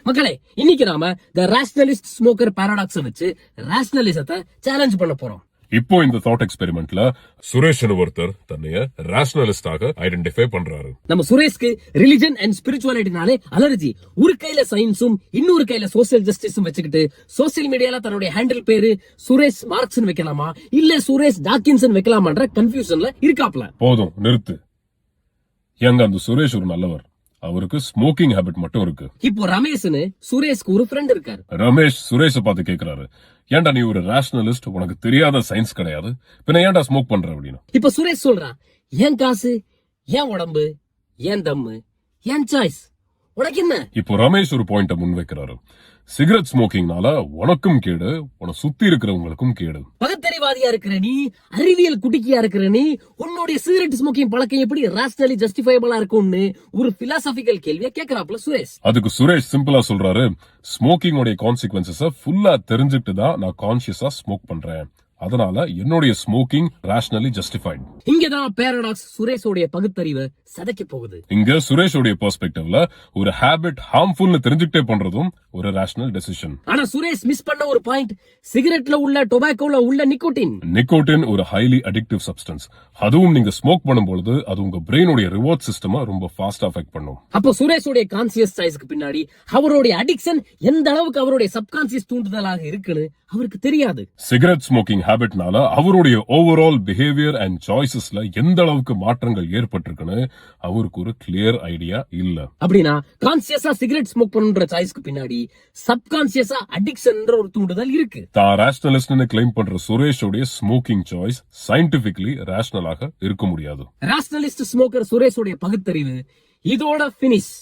மக்களே, இன்னைக்கு நாம த ரேஷனலிஸ்ட் ஸ்மோக்கர் பாராடாக்ஸ் வச்சு ரேஷனலிசத்தை சேலஞ்ச் பண்ண போறோம். இப்போ இந்த தாட் எக்ஸ்பெரிமெண்ட்ல சுரேஷ் ஒருத்தர் தன்னைய ரேஷனலிஸ்டாக ஐடென்டிஃபை பண்றாரு. நம்ம சுரேஷ்க்கு ரிலிஜன் அண்ட் ஸ்பிரிச்சுவாலிட்டினாலே அலர்ஜி. ஒரு கையில சயின்ஸும் இன்னொரு கையில சோசியல் ஜஸ்டிஸும் வச்சுக்கிட்டு சோசியல் மீடியால தன்னுடைய ஹேண்டில் பேரு சுரேஷ் மார்க்ஸ் வைக்கலாமா இல்ல சுரேஷ் டாக்கின்சன் வைக்கலாமான்ற கன்ஃபியூஷன்ல இருக்காப்ல. போதும் நிறுத்து. எங்க அந்த சுரேஷ் ஒரு நல்லவர், அவருக்கு ஸ்மோக்கிங் ஹேபிட் மட்டும் இருக்கு. இப்போ ரமேஷ்னு சுரேஷ்க்கு ஒரு ஃப்ரெண்ட் இருக்காரு. ரமேஷ் சுரேஷ பார்த்து கேக்குறாரு, ஏன்டா நீ ஒரு ரேஷனலிஸ்ட், உனக்கு தெரியாத சயின்ஸ் கிடையாது, பின்ன ஏன்டா ஸ்மோக் பண்ற அப்படின்னு. இப்ப சுரேஷ் சொல்றான், என் காசு, என் உடம்பு, என் தம்மு, என் சாய்ஸ், உனக்கு என்ன? இப்போ ரமேஷ் ஒரு பாயிண்ட முன் வைக்கிறாரு. சிகரெட் ஸ்மோக்கிங்னால உனக்கும் கேடு, உன சுத்தி இருக்கிறவங்களுக்கும் கேடு. பகுத்தறிவாதியா இருக்கிற நீ, அறிவியல் குட்டிக்கியா இருக்கிற நீ, உன்னுடைய சிகரெட் ஸ்மோக்கிங் பழக்கம் எப்படி ரேஷனலி ஜஸ்டிஃபைபிளா இருக்கும்னு ஒரு பிலாசபிக்கல் கேள்வியை கேக்குறாப்ல சுரேஷ். அதுக்கு சுரேஷ் சிம்பிளா சொல்றாரு, ஸ்மோக்கிங் உடைய கான்சிக்வன்சஸ் ஃபுல்லா தெரிஞ்சுட்டு தான் நான் கான்சியஸா ஸ்மோக் பண்றேன், அதனால என்னுடைய ஸ்மோக்கிங் ரேஷனலி ஜஸ்டிஃபைட். இங்கதான் பாராடாக்ஸ் சுரேஷோடைய பகுத்தறிவை சதைக்க போகுது. இங்க சுரேஷோடைய பெர்ஸ்பெக்டிவ்ல ஒரு ஹேபிட் ஹார்ம்ஃபுல்னு தெரிஞ்சுக்கிட்டே பண்றதும் ஒரு ரேஷனல் டெசிஷன். ஆனா சுரேஷ் மிஸ் பண்ண ஒரு பாயிண்ட், சிகரெட்ல உள்ள டொபாக்கோல உள்ள நிக்கோட்டின். நிக்கோட்டின் ஒரு ஹைலி அடிக்டிவ் சப்ஸ்டன்ஸ். அதுவும் நீங்க ஸ்மோக் பண்ணும்போது அது உங்க பிரெயினுடைய ரிவார்ட் சிஸ்டமா ரொம்ப ஃபாஸ்டா அஃபெக்ட் பண்ணும். அப்போ சுரேஷோடைய கான்சியஸ் சாய்ஸ்க்கு பின்னாடி அவருடைய அடிக்ஷன் எந்த அளவுக்கு அவருடைய சப்கான்சியஸ் தூண்டுதலாக இருக்குன்னு அவருக்கு தெரியாது. சிகரெட் ஸ்மோக்கிங் ஹேபிட்னால அவருடைய ஓவரால் பிஹேவியர் அண்ட் சாய்ஸஸ்ல எந்த அளவுக்கு மாற்றங்கள் ஏற்பட்டிருக்குன்னு அவருக்கு ஒரு கிளியர் ஐடியா இல்ல. அப்படின்னா கான்சியஸா சிகரெட் ஸ்மோக் பண்ற சாய்ஸ்க்கு பின்னாடி சப்கான்சியஸா அடிக்ஷன்ன்ற ஒரு தூண்டுதல் இருக்கு. தான் ரேஷனலிஸ்ட்னு கிளைம் பண்ற சுரேஷோடைய ஸ்மோக்கிங் சாய்ஸ் சயின்டிபிக்கலி ரேஷனலாக இருக்க முடியாது. ரேஷனலிஸ்ட் ஸ்மோக்கர் சுரேஷோடைய பகுத்தறிவு இதோட பினிஷ்.